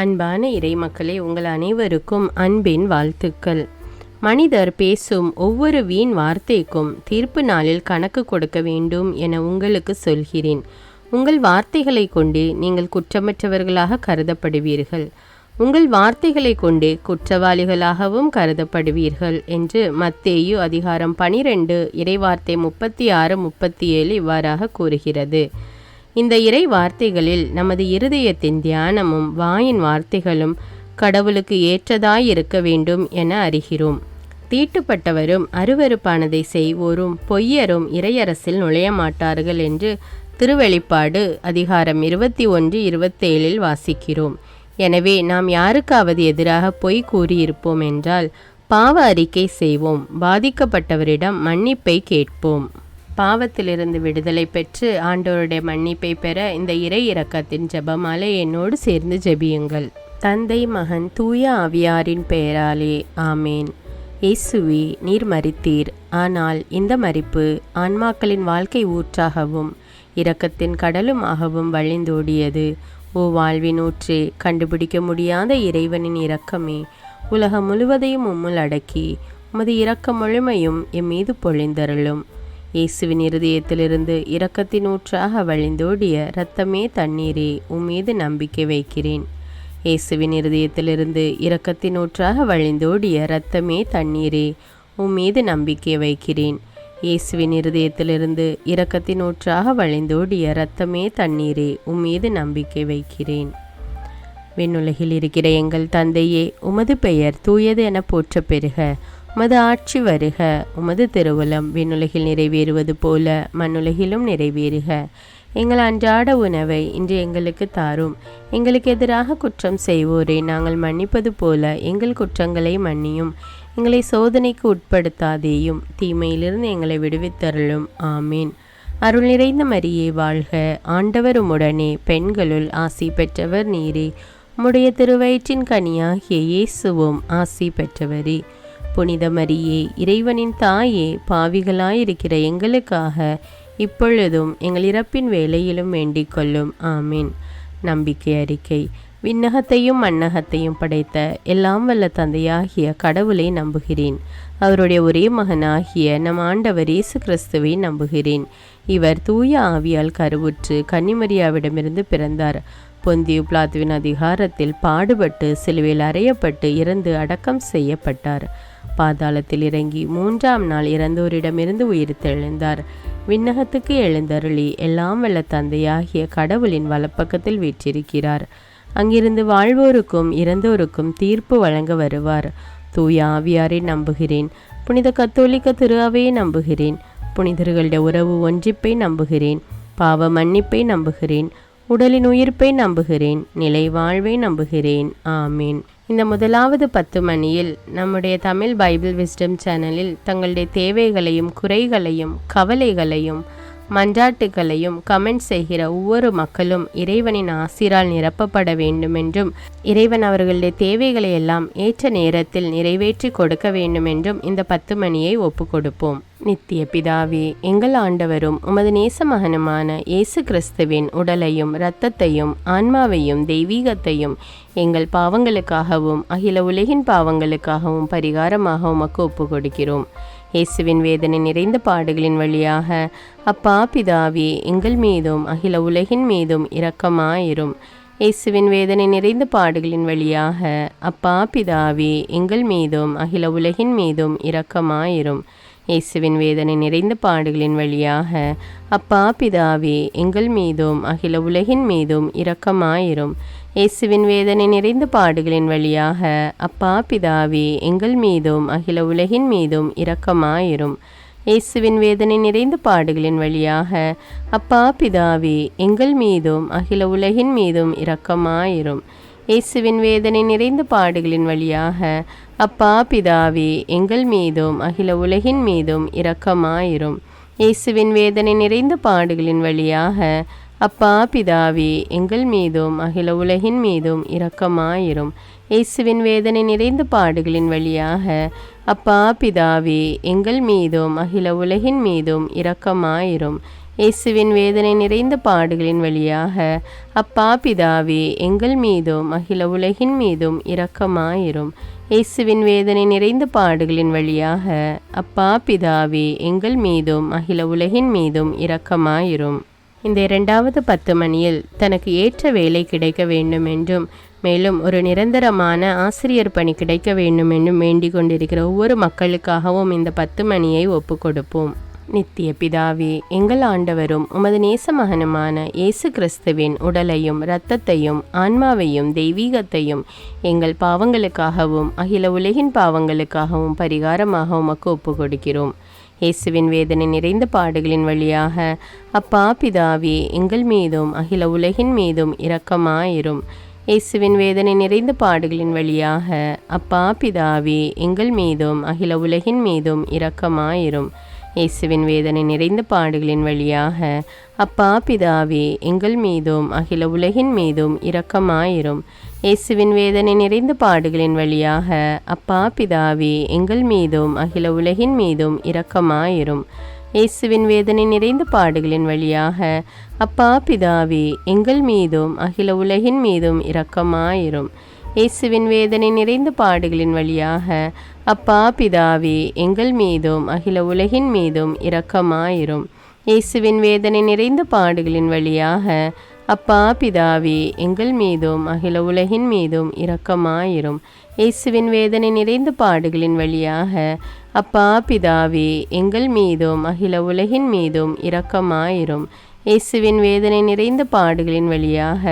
அன்பான இறைமக்களே, உங்கள் அனைவருக்கும் அன்பின் வாழ்த்துக்கள். மனிதர் பேசும் ஒவ்வொரு வீண் வார்த்தைக்கும் தீர்ப்பு நாளில் கணக்கு கொடுக்க வேண்டும் என உங்களுக்கு சொல்கிறேன். உங்கள் வார்த்தைகளை கொண்டு நீங்கள் குற்றமற்றவர்களாக கருதப்படுவீர்கள். உங்கள் வார்த்தைகளை கொண்டு குற்றவாளிகளாகவும் கருதப்படுவீர்கள் என்று மத்தேயு அதிகாரம் 12 இறைவார்த்தை 36-37 இவ்வாறாக கூறுகிறது. இந்த இறை வார்த்தைகளில் நமது இருதயத்தின் தியானமும் வாயின் வார்த்தைகளும் கடவுளுக்கு ஏற்றதாயிருக்க வேண்டும் என அறிகிறோம். தீட்டுப்பட்டவரும் அருவருப்பானதை செய்வோரும் பொய்யரும் இறையரசில் நுழைய மாட்டார்கள் என்று திருவெளிப்பாடு அதிகாரம் 21-27 வாசிக்கிறோம். எனவே நாம் யாருக்காவது எதிராக பொய் கூறியிருப்போம் என்றால் பாவ அறிக்கை செய்வோம், பாதிக்கப்பட்டவரிடம் மன்னிப்பை கேட்போம். பாவத்திலிருந்து விடுதலை பெற்று ஆண்டவருடைய மன்னிப்பை பெற இந்த இறை இரக்கத்தின் ஜெபமாலை என்னோடு சேர்ந்து ஜெபியுங்கள். தந்தை, மகன், தூய ஆவியாரின் பெயராலே ஆமேன். இயேசுவே, நீர் மரித்தீர், ஆனால் இந்த மரிப்பு ஆன்மாக்களின் வாழ்க்கை ஊற்றாகவும் இரக்கத்தின் கடலுமாகவும் வழிந்தோடியது. ஓ வாழ்வின் ஊற்றே, கண்டுபிடிக்க முடியாத இறைவனின் இரக்கமே, உலகம் முழுவதையும் உம்முள் அடக்கி உமது இரக்க முழுமையும் எம் மீது பொழிந்தருளும். இயேசுவின் இருதயத்திலிருந்து இரக்கத்தின் ஊற்றாக வழிந்தோடிய இரத்தமே தண்ணீரே, உம்மீது நம்பிக்கை வைக்கிறேன். இயேசுவின் இருதயத்திலிருந்து இரக்கத்தின் ஊற்றாக வழிந்தோடிய இரத்தமே தண்ணீரே, உம்மீது நம்பிக்கை வைக்கிறேன். இயேசுவின் இருதயத்திலிருந்து இரக்கத்தின் ஊற்றாக வழிந்தோடிய இரத்தமே தண்ணீரே, உம்மீது நம்பிக்கை வைக்கிறேன். விண்ணுலகில் இருக்கிற எங்கள் தந்தையே, உமது பெயர் தூயது என போற்ற பெறுக. உமது ஆட்சி வருக. உமது திருவுளம் விண்ணுலகில் நிறைவேறுவது போல மண்ணுலகிலும் நிறைவேறுக. எங்கள் அன்றாட உணவை இன்று எங்களுக்கு தாரும். எங்களுக்கு எதிராக குற்றம் செய்வோரை நாங்கள் மன்னிப்பது போல எங்கள் குற்றங்களை மன்னியும். எங்களை சோதனைக்கு உட்படுத்தாதேயும், தீமையிலிருந்து எங்களை விடுவித்தருளும். ஆமீன். அருள் நிறைந்த மரியே வாழ்க. ஆண்டவர் உம்முடனே, பெண்களுள் ஆசி பெற்றவர் நீரே. உம்முடைய திருவயிற்றின் கனியாகிய இயேசுவும் ஆசி பெற்றவரே. புனித மரியே, இறைவனின் தாயே, பாவிகளாயிருக்கிற எங்களுக்காக இப்பொழுதும் எங்கள் இறப்பின் வேளையிலும் வேண்டிக் கொள்ளும். ஆமீன். நம்பிக்கை அறிக்கை. விண்ணகத்தையும் மண்ணகத்தையும் படைத்த எல்லாம் வல்ல தந்தையாகிய கடவுளை நம்புகிறேன். அவருடைய ஒரே மகனாகிய நம் ஆண்டவர் இயேசு கிறிஸ்துவை நம்புகிறேன். இவர் தூய ஆவியால் கருவுற்று கன்னிமரியாவிடமிருந்து பிறந்தார். பொந்தியு பிலாத்துவின் அதிகாரத்தில் பாடுபட்டு சிலுவையில் அறையப்பட்டு இறந்து அடக்கம் செய்யப்பட்டார். பாதாளத்தில் இறங்கி 3ஆம் நாள் இறந்தோரிடமிருந்து உயிர்த்தெழுந்தார். விண்ணகத்துக்கு எழுந்தருளி எல்லாம் வல்ல தந்தையாகிய கடவுளின் வலப்பக்கத்தில் வீற்றிருக்கிறார். அங்கிருந்து வாழ்வோருக்கும் இறந்தோருக்கும் தீர்ப்பு வழங்க வருவார். தூய ஆவியாரை நம்புகிறேன். புனித கத்தோலிக்க திரு அவையை நம்புகிறேன். புனிதர்களுடைய உறவு ஒன்றிப்பை நம்புகிறேன். பாவ மன்னிப்பை நம்புகிறேன். உடலின் உயிர்ப்பை நம்புகிறேன். நிலை வாழ்வை நம்புகிறேன். ஆமீன். இந்த முதலாவது 10 மணியில் நம்முடைய தமிழ் பைபிள் விஸ்டம் சேனலில் தங்களுடைய தேவைகளையும் குறைகளையும் கவலைகளையும் மன்றாட்டுகளையும் கமெண்ட் செய்கிற ஒவ்வொரு மக்களும் இறைவனின் ஆசிரால் நிரப்பப்பட வேண்டுமென்றும் இறைவன் அவர்களுடைய தேவைகளை எல்லாம் ஏற்ற நேரத்தில் நிறைவேற்றி கொடுக்க வேண்டுமென்றும் இந்த 10 மணியை ஒப்பு கொடுப்போம். நித்திய பிதாவே, எங்கள் ஆண்டவரும் உமது நேச மகனுமான இயேசு கிறிஸ்துவின் உடலையும் இரத்தத்தையும் ஆன்மாவையும் தெய்வீகத்தையும் எங்கள் பாவங்களுக்காகவும் அகில உலகின் பாவங்களுக்காகவும் பரிகாரமாக உமக்கு ஒப்பு கொடுக்கிறோம். இயேசுவின் வேதனை நிறைந்த பாடுகளின் வழியாக அப்பா பிதாவே, எங்கள் மீதும் அகில உலகின் மீதும் இரக்கமாயிரும். இயேசுவின் வேதனை நிறைந்த பாடுகளின் வழியாக அப்பா பிதாவே, எங்கள் மீதும் அகில உலகின் மீதும் இரக்கமாயிரும். இயேசுவின் வேதனை நிறைந்த பாடுகளின் வழியாக அப்பா பிதாவே, எங்கள் மீதும் அகில உலகின் மீதும் இரக்கமாயிரும். இயேசுவின் வேதனை நிறைந்த பாடுகளின் வழியாக அப்பா பிதாவே, எங்கள் மீதும் அகில உலகின் மீதும் இரக்கமாயிரும். இயேசுவின் வேதனை நிறைந்த பாடுகளின் வழியாக அப்பா பிதாவே, எங்கள் மீதும் அகில உலகின் மீதும் இரக்கமாயிரும். இயேசுவின் வேதனை நிறைந்த பாடுகளின் வழியாக அப்பா பிதாவே, எங்கள் மீதும் அகில உலகின் மீதும் இரக்கமாயிரும். இயேசுவின் வேதனை நிறைந்த பாடுகளின் வழியாக அப்பா பிதாவே, எங்கள் மீதும் அகில உலகின் மீதும் இரக்கமாயிரும். இயேசுவின் வேதனை நிறைந்த பாடுகளின் வழியாக அப்பா பிதாவே, எங்கள் மீதும் அகில உலகின் மீதும் இரக்கமாயிரும். இயேசுவின் வேதனை நிறைந்த பாடுகளின் வழியாக அப்பா பிதாவே எங்கள் மீதும் அகில உலகின் மீதும் இரக்கமாயிரும். இயேசுவின் வேதனை நிறைந்த பாடுகளின் வழியாக அப்பா பிதாவே எங்கள் மீதும் அகில உலகின் மீதும் இரக்கமாயிரும். இந்த 2வது 10 மணியில் தனக்கு ஏற்ற வேலை கிடைக்க வேண்டும் என்றும் மேலும் ஒரு நிரந்தரமான ஆசிரியர் பணி கிடைக்க வேண்டும் என்றும் வேண்டிக் கொண்டிருக்கிற ஒவ்வொரு மக்களுக்காகவும் இந்த 10 மணியை ஒப்பு கொடுப்போம். நித்திய பிதாவே, எங்கள் ஆண்டவரும் உமது நேச மகனுமான இயேசு கிறிஸ்துவின் உடலையும் இரத்தத்தையும் ஆன்மாவையும் தெய்வீகத்தையும் எங்கள் பாவங்களுக்காகவும் அகில உலகின் பாவங்களுக்காகவும் பரிகாரமாக உமக்கு ஒப்பு கொடுக்கிறோம். இயேசுவின் வேதனை நிறைந்த பாடுகளின் வழியாக அப்பா பிதாவே எங்கள் மீதும் அகில உலகின் மீதும் இரக்கமாயிரும். இயேசுவின் வேதனை நிறைந்த பாடுகளின் வழியாக அப்பா பிதாவே எங்கள் மீதும் அகில உலகின் மீதும் இரக்கமாயிரும். இயேசுவின் வேதனை நிறைந்த பாடுகளின் வழியாக அப்பா பிதாவே எங்கள் மீதும் அகில உலகின் மீதும் இரக்கமாயிரும். இயேசுவின் வேதனை நிறைந்த பாடுகளின் வழியாக அப்பா பிதாவே எங்கள் மீதும் அகில உலகின் மீதும் இரக்கமாயிரும். இயேசுவின் வேதனை நிறைந்த பாடுகளின் வழியாக அப்பா பிதாவே எங்கள் மீதும் அகில உலகின் மீதும் இரக்கமாயிரும். இயேசுவின் வேதனை நிறைந்த பாடுகளின் வழியாக அப்பா பிதாவே எங்கள் மீதும் அகில உலகின் மீதும் இரக்கமாயிரும். இயேசுவின் வேதனை நிறைந்த பாடுகளின் வழியாக அப்பா பிதாவே எங்கள் மீதும் அகில உலகின் மீதும் இரக்கமாயிரும். இயேசுவின் வேதனை நிறைந்த பாடுகளின் வழியாக அப்பா பிதாவே எங்கள் மீதும் அகில உலகின் மீதும் இரக்கமாயிரும். இயேசுவின் வேதனை நிறைந்த பாடுகளின் வழியாக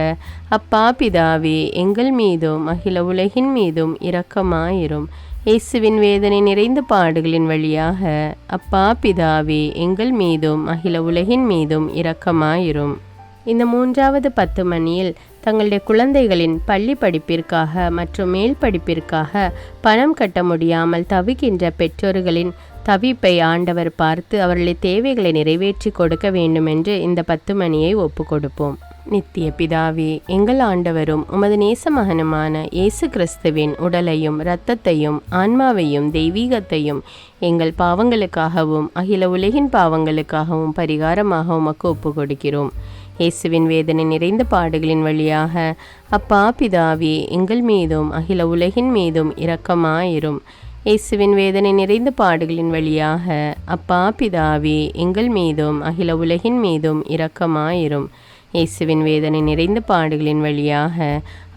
அப்பா பிதாவே எங்கள் மீதும் அகில உலகின் மீதும் இரக்கமாயிரும். இயேசுவின் வேதனை நிறைந்த பாடுகளின் வழியாக அப்பா பிதாவே எங்கள் மீதும் அகில உலகின் மீதும் இரக்கமாயிரும். இந்த 3வது 10 மணியில் தங்களுடைய குழந்தைகளின் பள்ளி படிப்பிற்காக மற்றும் மேல் படிப்பிற்காக பணம் கட்ட முடியாமல் தவிக்கின்ற பெற்றோர்களின் தவிப்பை ஆண்டவர் பார்த்து அவர்களை தேவைகளை நிறைவேற்றி கொடுக்க வேண்டும் என்று இந்த 10 மணியை ஒப்பு கொடுப்போம். நித்திய பிதாவே, எங்கள் ஆண்டவரும் உமது நேச மகனுமான இயேசு கிறிஸ்துவின் உடலையும் இரத்தத்தையும் ஆன்மாவையும் தெய்வீகத்தையும் எங்கள் பாவங்களுக்காகவும் அகில உலகின் பாவங்களுக்காகவும் பரிகாரமாக உமக்கு ஒப்பு கொடுக்கிறோம். இயேசுவின் வேதனை நிறைந்த பாடுகளின் வழியாக அப்பா பிதாவே எங்கள் மீதும் அகில உலகின் மீதும் இரக்கமாயிரும். இயேசுவின் வேதனை நிறைந்த பாடுகளின் வழியாக அப்பா பிதாவே எங்கள் மீதும் அகில உலகின் மீதும் இரக்கமாயிரும். இயேசுவின் வேதனை நிறைந்த பாடுகளின் வழியாக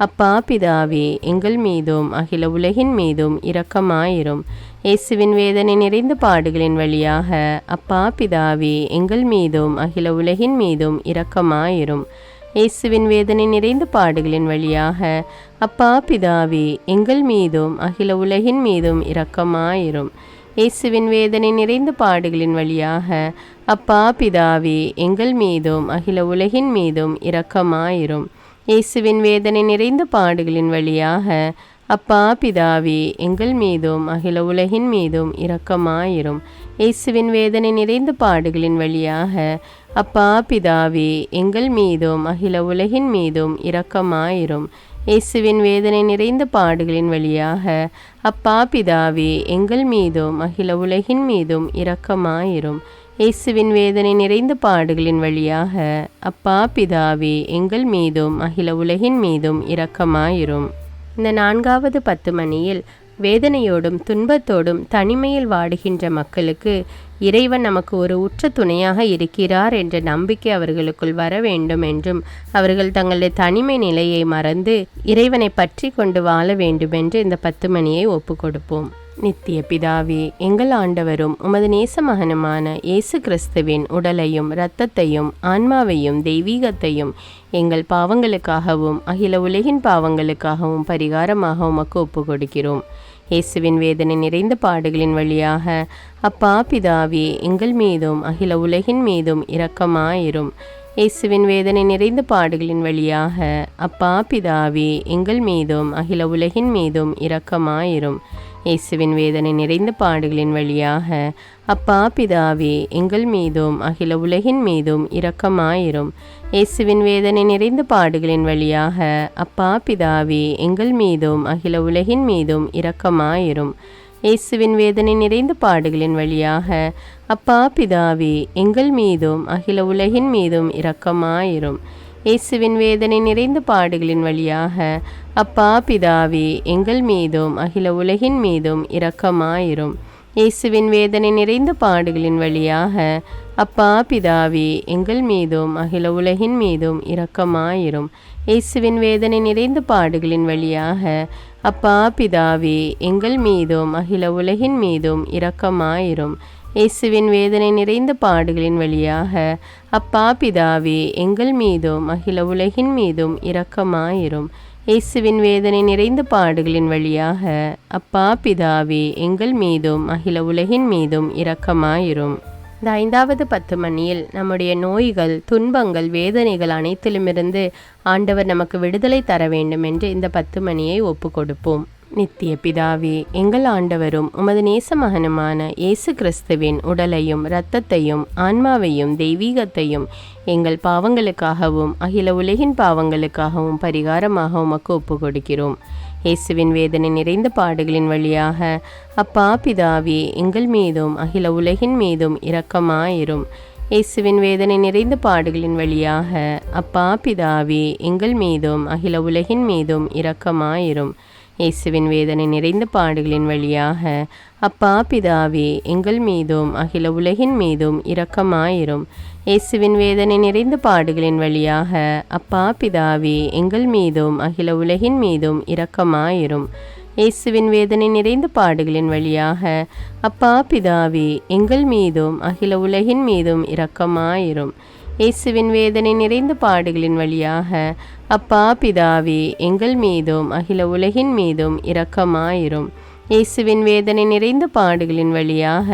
அப்பா பிதாவே எங்கள் மீதும் அகில உலகின் மீதும் இரக்கமாயிரும். இயேசுவின் வேதனை நிறைந்த பாடுகளின் வழியாக அப்பா பிதாவே எங்கள் மீதும் அகில உலகின் மீதும் இரக்கமாயிரும். இயேசுவின் வேதனை நிறைந்த பாடுகளின் வழியாக அப்பா பிதாவே எங்கள் மீதும் அகில உலகின் மீதும் இரக்கமாயிரும். இயேசுவின் வேதனை நிறைந்த பாடுகளின் வழியாக அப்பா பிதாவே எங்கள் மீதும் அகில உலகின் மீதும் இரக்கமாயிரும். இயேசுவின் வேதனை நிறைந்த பாடுகளின் வழியாக அப்பா பிதாவே எங்கள் மீதும் அகில உலகின் மீதும் இரக்கமாயிரும். இயேசுவின் வேதனை நிறைந்த பாடுகளின் வழியாக அப்பா பிதாவே எங்கள் மீதும் அகில உலகின் மீதும் இரக்கமாயிரும். இயேசுவின் வேதனை நிறைந்த பாடுகளின் வழியாக அப்பா பிதாவே எங்கள் மீதும் அகில உலகின் மீதும் இரக்கமாயிரும். இயேசுவின் வேதனை நிறைந்த பாடுகளின் வழியாக அப்பா பிதாவே எங்கள் மீதும் அகில உலகின் மீதும் இரக்கமாயிரும். இந்த 4வது 10 மணியில் வேதனையோடும் துன்பத்தோடும் தனிமையில் வாடுகின்ற மக்களுக்கு இறைவன் நமக்கு ஒரு உற்ற துணையாக இருக்கிறார் என்ற நம்பிக்கை அவர்களுக்குள் வர வேண்டும் என்றும் அவர்கள் தங்களுடைய தனிமை நிலையை மறந்து இறைவனை பற்றி கொண்டு வாழ வேண்டும் என்று இந்த 10 மணியை ஒப்பு கொடுப்போம். நித்திய பிதாவே, எங்கள் ஆண்டவரும் உமது நேச மகனுமான இயேசு கிறிஸ்துவின் உடலையும் இரத்தத்தையும் ஆன்மாவையும் தெய்வீகத்தையும் எங்கள் பாவங்களுக்காகவும் அகில உலகின் பாவங்களுக்காகவும் பரிகாரமாக உமக்கு ஒப்பு கொடுக்கிறோம். இயேசுவின் வேதனை நிறைந்த பாடுகளின் வழியாக அப்பா பிதாவே எங்கள் மீதும் அகில உலகின் மீதும் இரக்கமாயிரும். இயேசுவின் வேதனை நிறைந்த பாடுகளின் வழியாக அப்பா பிதாவே எங்கள் மீதும் அகில உலகின் மீதும் இரக்கமாயிரும். இயேசுவின் வேதனை நிறைந்த பாடுகளின் வழியாக அப்பா பிதாவே எங்கள் மீதும் அகில உலகின் மீதும் இரக்கமாயிரும். இயேசுவின் வேதனை நிறைந்த பாடுகளின் வழியாக அப்பா பிதாவே எங்கள் மீதும் அகில உலகின் மீதும் இரக்கமாயிரும். இயேசுவின் வேதனை நிறைந்த பாடுகளின் வழியாக அப்பா பிதாவே எங்கள் மீதும் அகில உலகின் மீதும் இரக்கமாயிரும். இயேசுவின் வேதனை நிறைந்த பாடுகளின் வழியாக அப்பா பிதாவே எங்கள் மீதும் அகில உலகின் மீதும் இரக்கமாயிரும். இயேசுவின் வேதனை நிறைந்த பாடுகளின் வழியாக அப்பா பிதாவே எங்கள் மீதும் அகில உலகின் மீதும் இரக்கமாயிரும். இயேசுவின் வேதனை நிறைந்த பாடுகளின் வழியாக அப்பா பிதாவே எங்கள் மீதும் அகில உலகின் மீதும் இரக்கமாயிரும். இயேசுவின் வேதனை நிறைந்த பாடுகளின் வழியாக அப்பா பிதாவே எங்கள் மீதும் அகில உலகின் மீதும் இரக்கமாயிரும். இயேசுவின் வேதனை நிறைந்த பாடுகளின் வழியாக அப்பா பிதாவே எங்கள் மீதும் அகில உலகின் மீதும் இரக்கமாயிரும். இந்த 5வது 10 மணியில் நம்முடைய நோய்கள், துன்பங்கள், வேதனைகள் அனைத்திலுமிருந்து ஆண்டவர் நமக்கு விடுதலை தர வேண்டும் என்று இந்த 10 மணியை ஒப்பு கொடுப்போம். நித்திய பிதாவே, எங்கள் ஆண்டவரும் உமது நேச மகனுமான இயேசு கிறிஸ்துவின் உடலையும் இரத்தத்தையும் ஆன்மாவையும் தெய்வீகத்தையும் எங்கள் பாவங்களுக்காகவும் அகில உலகின் பாவங்களுக்காகவும் பரிகாரமாக உமக்கு ஒப்பு கொடுக்கிறோம். இயேசுவின் வேதனை நிறைந்த பாடுகளின் வழியாக அப்பா பிதாவே எங்கள் மீதும் அகில உலகின் மீதும் இரக்கமாயிரும். இயேசுவின் வேதனை நிறைந்த பாடுகளின் வழியாக அப்பா பிதாவே எங்கள் மீதும் அகில உலகின் மீதும் இரக்கமாயிரும். இயேசுவின் வேதனை நிறைந்த பாடுகளின் வழியாக அப்பா பிதாவே எங்கள் மீதும் அகில உலகின் மீதும் இரக்கமாயிரும். இயேசுவின் வேதனை நிறைந்த பாடுகளின் வழியாக அப்பா பிதாவே எங்கள் மீதும் அகில உலகின் மீதும் இரக்கமாயிரும். இயேசுவின் வேதனை நிறைந்த பாடுகளின் வழியாக அப்பா பிதாவே எங்கள் மீதும் அகில உலகின் மீதும் இரக்கமாயிரும். இயேசுவின் வேதனை நிறைந்த பாடுகளின் வழியாக அப்பா பிதாவே எங்கள் மீதும் அகில உலகின் மீதும் இரக்கமாயிரும். இயேசுவின் வேதனை நிறைந்த பாடுகளின் வழியாக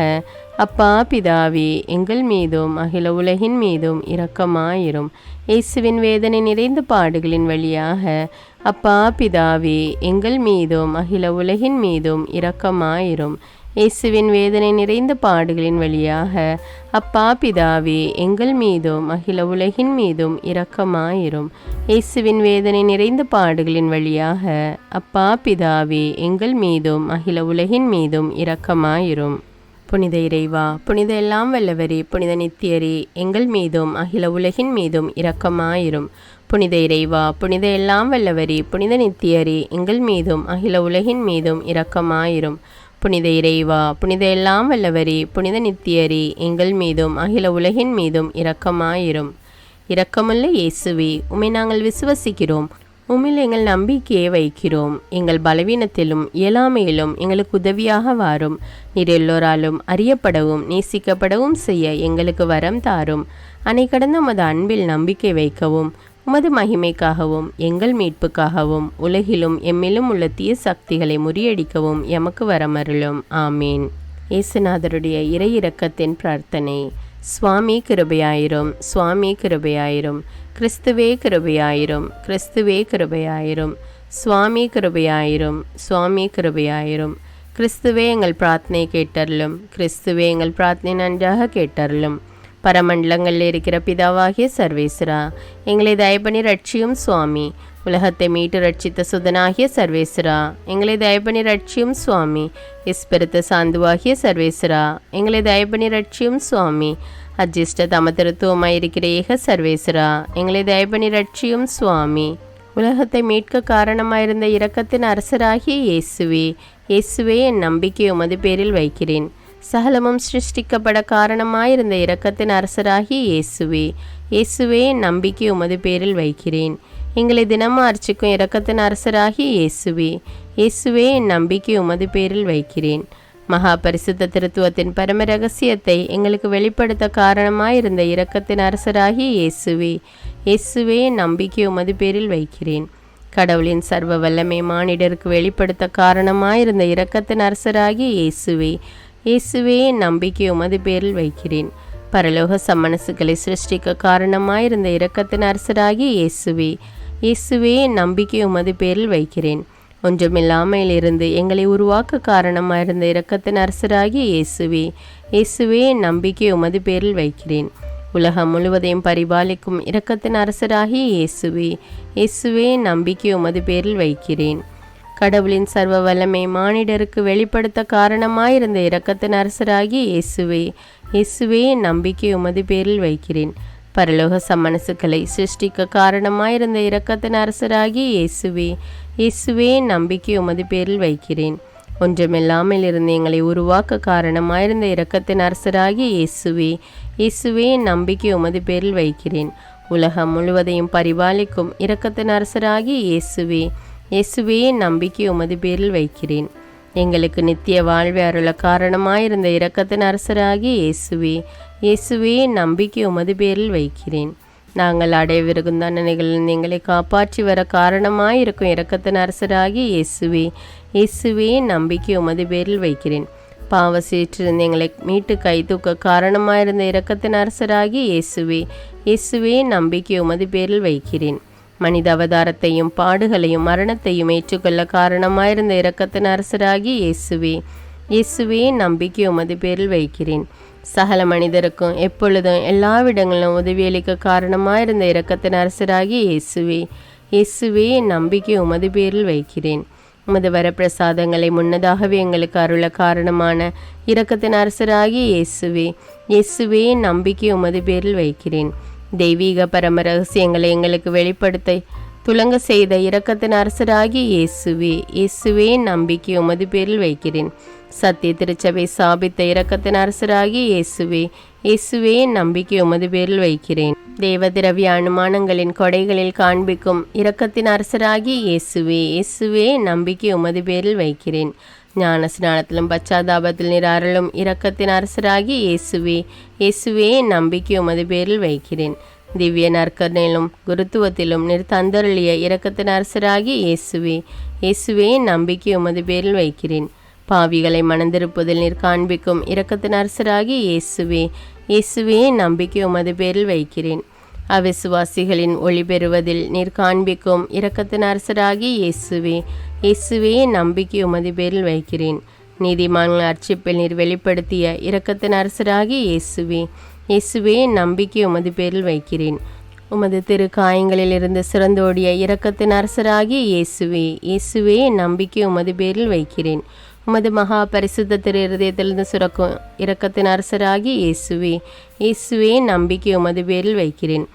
அப்பா பிதாவே எங்கள் மீதும் அகில உலகின் மீதும் இரக்கமாயிரும். இயேசுவின் வேதனை நிறைந்த பாடுகளின் வழியாக அப்பா பிதாவே எங்கள் மீதும் அகில உலகின் மீதும் இரக்கமாயிரும். இயேசுவின் வேதனை நிறைந்த பாடுகளின் வழியாக அப்பா பிதாவே எங்கள் மீதும் அகில உலகின் மீதும் இரக்கமாயிரும். இயேசுவின் வேதனை நிறைந்த பாடுகளின் வழியாக அப்பா பிதாவே எங்கள் மீதும் அகில உலகின் மீதும் இரக்கமாயிரும். புனித இறைவா, புனித எல்லாம் வல்லவரே, புனித நித்தியரே, எங்கள் மீதும் அகில உலகின் மீதும் இரக்கமாயிரும். புனித இறைவா, புனித எல்லாம் வல்லவரே, புனித நித்தியரே, எங்கள் மீதும் அகில உலகின் மீதும் இரக்கமாயிரும். புனித இறைவா, புனித எல்லாம் வல்லவரே, புனித நித்தியரே, எங்கள் மீதும் அகில உலகின் மீதும் இரக்கமாயிரும். இரக்கமுள்ள இயேசுவே, உம்மை நாங்கள் விசுவசிக்கிறோம், உம்மில் எங்கள் நம்பிக்கையை வைக்கிறோம். எங்கள் பலவீனத்திலும் இயலாமையிலும் எங்களுக்கு உதவியாக வாரும். நீர் எல்லோராலும் அறியப்படவும் நேசிக்கப்படவும் செய்ய எங்களுக்கு வரம் தாரும். அன்னை கடந்த உமது அன்பில் நம்பிக்கை வைக்கவும், உமது மகிமைக்காகவும் எங்கள் மீட்புக்காகவும் உலகிலும் எம்மிலும் உள்ள தீய சக்திகளை முறியடிக்கவும் எமக்கு வரமருளும். ஆமீன். இயேசுநாதருடைய இறை இரக்கத்தின் பிரார்த்தனை. சுவாமி கிருபையாயிரும், சுவாமி கிருபையாயிரும், கிறிஸ்துவே கிருபையாயிரும், கிறிஸ்துவே கிருபையாயிரும், சுவாமி கிருபையாயிரும், சுவாமி கிருபையாயிரும். கிறிஸ்துவே எங்கள் பிரார்த்தனை கேட்டருளும், கிறிஸ்துவே எங்கள் பிரார்த்தனை நன்றாக கேட்டருளும். பரமண்டலங்களில் இருக்கிற பிதாவாகிய சர்வேஸ்வரா, எங்களை தயபணி ரட்சியும் சுவாமி. உலகத்தை மீட்டு ரட்சித்த சுதனாகிய சர்வேஸ்வரா, எங்களை தயபணி ரட்சியும் சுவாமி. எஸ்பெருத்த சாந்துவாகிய சர்வேஸ்வரா, எங்களை தயபணி ரட்சியும் சுவாமி. அஜிஷ்ட தமதிருத்துவமாயிருக்கிற ஏக சர்வேஸ்வரா, எங்களை தயபணி ரட்சியும் சுவாமி. உலகத்தை மீட்க காரணமாயிருந்த இரக்கத்தின் அரசராகிய இயேசுவே, இயேசுவே என் நம்பிக்கை உமது பேரில் வைக்கிறேன். சகலமும் சிருஷ்டிக்கப்பட காரணமாயிருந்த இரக்கத்தின் அரசராகிய இயேசுவே, இயேசுவே என் நம்பிக்கை உமது பேரில் வைக்கிறேன். எங்களை தினமும் அர்ச்சிக்கும் இரக்கத்தின் அரசராகிய இயேசுவே, இயேசுவே என் நம்பிக்கை உமது பேரில் வைக்கிறேன். மகா பரிசுத்த திருத்துவத்தின் பரம ரகசியத்தை எங்களுக்கு வெளிப்படுத்த காரணமாயிருந்த இரக்கத்தின் அரசராகிய இயேசுவே, இயேசுவே என் நம்பிக்கை உமது பேரில் வைக்கிறேன். கடவுளின் சர்வ வல்லமை மானிடருக்கு வெளிப்படுத்த காரணமாயிருந்த இரக்கத்தின் அரசராகிய இயேசுவே, இயேசுவே என் நம்பிக்கை உமது பேரில் வைக்கிறேன். பரலோக சம்மனசுகளை சிருஷ்டிக்க காரணமாயிருந்த இரக்கத்தின் அரசராகிய இயேசுவே, இயேசுவே என் நம்பிக்கை உமது பேரில் வைக்கிறேன். ஒன்றுமில்லாமையிலிருந்து எங்களை உருவாக்க காரணமாயிருந்த இரக்கத்தின் அரசராகிய இயேசுவே, இயேசுவே என் நம்பிக்கை உமது பேரில் வைக்கிறேன். உலகம் முழுவதையும் பரிபாலிக்கும் இரக்கத்தின் அரசராகிய இயேசுவே, இயேசுவே என் நம்பிக்கை உமது பேரில் வைக்கிறேன். கடவுளின் சர்வ வல்லமை மானிடருக்கு வெளிப்படுத்த காரணமாயிருந்த இரக்கத்தின் அரசராகிய இயேசுவே, இயேசுவே நம்பிக்கை உமது பேரில் வைக்கிறேன். பரலோக சம்மனசுக்களை சிருஷ்டிக்க காரணமாயிருந்த இரக்கத்தின் அரசராகிய இயேசுவே, இயேசுவே நம்பிக்கை உமது பேரில் வைக்கிறேன். ஒன்றுமில்லாமல் இருந்து எங்களை உருவாக்க காரணமாயிருந்த இரக்கத்தின் அரசராகிய இயேசுவே, இயேசுவே நம்பிக்கை உமது பேரில் வைக்கிறேன். உலகம் முழுவதையும் பரிபாலிக்கும் இரக்கத்தின் அரசராகிய இயேசுவே, இயேசுவே நம்பிக்கை உமது பேரில் வைக்கிறேன். எங்களுக்கு நித்திய வாழ்வை அருள காரணமாயிருந்த இரக்கத்தின் அரசராகிய இயேசுவே, இயேசுவே நம்பிக்கை உமது பேரில் வைக்கிறேன். நாங்கள் அடையவிருக்கும் தண்டனைகளில் எங்களை காப்பாற்றி வர காரணமாயிருக்கும் இரக்கத்தின் அரசராகிய இயேசுவே, இயேசுவே நம்பிக்கை உமது பேரில் வைக்கிறேன். பாவ சேற்றிருந்து எங்களை மீட்டு கை தூக்க காரணமாயிருந்த இரக்கத்தின் அரசராகிய இயேசுவே, இயேசுவே நம்பிக்கை உமது பேரில் வைக்கிறேன். மனித அவதாரத்தையும் பாடுகளையும் மரணத்தையும் ஏற்றுக்கொள்ள காரணமாயிருந்த இரக்கத்தின் அரசராகிய இயேசுவே, இயேசுவே நம்பிக்கை உமது பேரில் வைக்கிறேன். சகல மனிதருக்கும் எப்பொழுதும் எல்லாவிடங்களிலும் உதவியளிக்க காரணமாயிருந்த இரக்கத்தின் அரசராகிய இயேசுவே, இயேசுவே நம்பிக்கை உமது பேரில் வைக்கிறேன். உமது வரப்பிரசாதங்களை முன்னதாகவே எங்களுக்கு அருள காரணமான இரக்கத்தின் அரசராகிய இயேசுவே, இயேசுவே நம்பிக்கை உமது பேரில் வைக்கிறேன். தெய்வீக பரம ரகசியங்களை எங்களுக்கு வெளிப்படுத்த துலங்க செய்த இரக்கத்தின் அரசராகிய இயேசுவே, இயேசுவே நம்பிக்கை உமது பேரில் வைக்கிறேன். சத்திய திருச்சபை சாபித்த இரக்கத்தின் அரசராகிய இயேசுவே, இயேசுவே நம்பிக்கை உமது பேரில் வைக்கிறேன். தேவ திரவிய அனுமானங்களின் கொடைகளில் காண்பிக்கும் இரக்கத்தின் அரசராகிய இயேசுவே, இயேசுவே நம்பிக்கை உமது பேரில் வைக்கிறேன். ஞான ஸ்நானத்திலும் பச்சாதாபத்தில் நீர் அருளும் இரக்கத்தின் அரசராகிய இயேசுவே, இயேசுவே நம்பிக்கை உமது பேரில் வைக்கிறேன். திவ்ய நற்கரணையிலும் குருத்துவத்திலும் நீர் தந்தருளிய இரக்கத்தின் அரசராகிய இயேசுவே, இயேசுவே நம்பிக்கை உமது பேரில் வைக்கிறேன். பாவிகளை மனந்திருப்பதில் நீர் காண்பிக்கும் இரக்கத்தின் அரசராகிய இயேசுவே, இயேசுவே நம்பிக்கை உமது பேரில் வைக்கிறேன். அவிசுவாசிகளின் ஒளி பெறுவதில் நீர் காண்பிக்கும் இரக்கத்தின் அரசராகிய இயேசுவே, இயேசுவே நம்பிக்கை உமது பேரில் வைக்கிறேன். நீதிமான்கள் அர்ச்சிப்பில் நீர் வெளிப்படுத்திய இரக்கத்தின் அரசராகிய இயேசுவே, இயேசுவே நம்பிக்கை உமது பேரில் வைக்கிறேன். உமது திரு காயங்களில் இருந்து சிறந்தோடிய இரக்கத்தின் அரசராகிய இயேசுவே, இயேசுவே நம்பிக்கை உமது பேரில் வைக்கிறேன். உமது மகா பரிசுத்த திரு இருதயத்திலிருந்து சுரக்கும் இரக்கத்தின் அரசராகிய இயேசுவே, இயேசுவே நம்பிக்கை உமது பேரில் வைக்கிறேன்.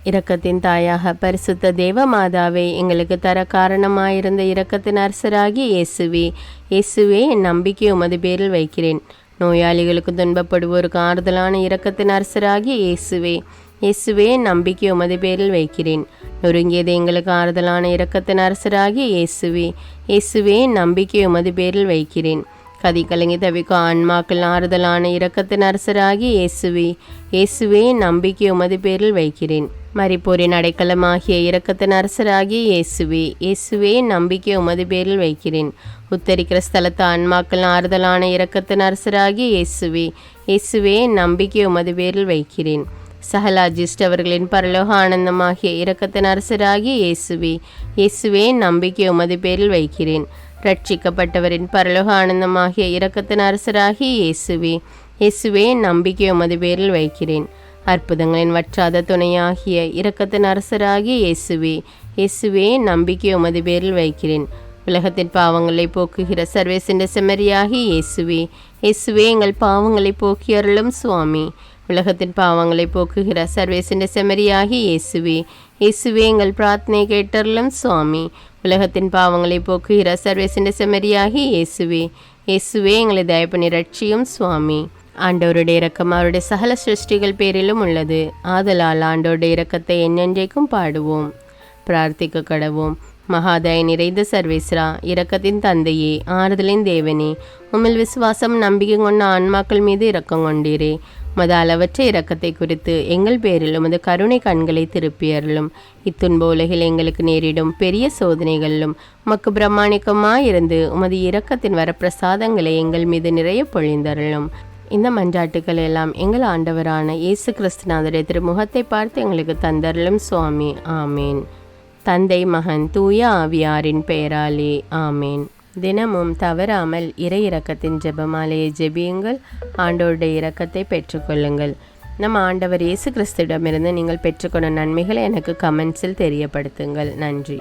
இரக்கத்தின் தாயாக பரிசுத்த தேவ மாதாவை எங்களுக்கு தர காரணமாயிருந்த இரக்கத்தின் அரசராகிய இயேசுவே, இயேசுவே நம்பிக்கை உமது பேரில் வைக்கிறேன். நோயாளிகளுக்கு துன்பப்படுவோருக்கு ஆறுதலான இரக்கத்தின் அரசராகிய இயேசுவே, இயேசுவே நம்பிக்கை உமது பேரில் வைக்கிறேன். நொறுங்கியது எங்களுக்கு ஆறுதலான இரக்கத்தின் அரசராகிய இயேசுவே, இயேசுவே நம்பிக்கை உமது பேரில் வைக்கிறேன். கதி கலங்கி தவிக்கும் ஆன்மாக்கள் ஆறுதலான இரக்கத்தின் அரசராகிய இயேசுவே, இயேசுவே நம்பிக்கை உமது பேரில் வைக்கிறேன். மரிப்போரின் அடைக்கலமாகிய இரக்கத்தின் அரசராகிய இயேசுவே, இயேசுவே நம்பிக்கை உமது பேரில் வைக்கிறேன். உத்தரிக்கிற ஸ்தலத்து ஆன்மாக்கள் ஆறுதலான இரக்கத்தின் அரசராகிய இயேசுவே, இயேசுவே நம்பிக்கை உமது பேரில் வைக்கிறேன். சகல அஜிஷ்டவர்களின் பரலோக ஆனந்தமாகிய இரக்கத்தின் அரசராகிய இயேசுவே, இயேசுவே நம்பிக்கை உமது பேரில் வைக்கிறேன். ரட்சிக்கப்பட்டவரின் பரலோக ஆனந்தமாகிய இரக்கத்தின் அரசராகிய இயேசுவே, இயேசுவே நம்பிக்கை உமது பேரில் வைக்கிறேன். அற்புதங்களின் வற்றாத துணையாகிய இரக்கத்தின் அரசராகிய இயேசுவே, இயேசுவே நம்பிக்கை உமது பேரில் வைக்கிறேன். உலகத்தின் பாவங்களை போக்குகிற சர்வேசென்ற செம்மறியாகிய இயேசுவே, இயேசுவே எங்கள் பாவங்களை போக்கி அருளும் சுவாமி. உலகத்தின் பாவங்களை போக்குகிற சர்வேசென்ற செம்மறியாகிய இயேசுவே, இயேசுவே எங்கள் பிரார்த்தனை கேட்டருளும் சுவாமி. உலகத்தின் பாவங்களை போக்குகிற சர்வேசென்ற செம்மறியாகிய இயேசுவே, இயேசுவே எங்களை தயப்பனி ரட்சியும் சுவாமி. ஆண்டவருடைய இரக்கம் அவருடைய சகல சிருஷ்டிகள் பேரிலும் உள்ளது. ஆதலால் ஆண்டவருடைய இரக்கத்தை என்னென்றைக்கும் பாடுவோம். பிரார்த்திக்க கடவோம். மகாதய நிறைந்த சர்வேஸ்வரா, இரக்கத்தின் தந்தையே, ஆறுதலின் தேவனே, உம்மில் விசுவாசம் நம்பிக்கை கொண்ட ஆன்மாக்கள் மீது இரக்கம் கொண்டீரே. உமது அளவற்ற இரக்கத்தை குறித்து எங்கள் பேரில் உமது கருணை கண்களை திருப்பியருளும். இத்துன்ப உலகில் எங்களுக்கு நேரிடும் பெரிய சோதனைகளிலும் உமக்கு பிரமாணிக்கமாயிருந்து உமது இரக்கத்தின் வரப்பிரசாதங்களை எங்கள் மீது நிறைய பொழிந்தருளும். இந்த மன்றாட்டுக்கள் எல்லாம் எங்கள் ஆண்டவரான இயேசு கிறிஸ்துநாதரை திருமுகத்தை பார்த்து எங்களுக்கு தந்தருளும் சுவாமி. ஆமேன். தந்தை, மகன், தூய ஆவியாரின் பெயராலே ஆமேன். தினமும் தவறாமல் இறை இரக்கத்தின் ஜெபமாலையை ஜெபியுங்கள். ஆண்டவருடைய இரக்கத்தை பெற்றுக்கொள்ளுங்கள். நம் ஆண்டவர் இயேசு கிறிஸ்துவிடமிருந்து நீங்கள் பெற்றுக்கொண்ட நன்மைகளை எனக்கு கமெண்ட்ஸில் தெரியப்படுத்துங்கள். நன்றி.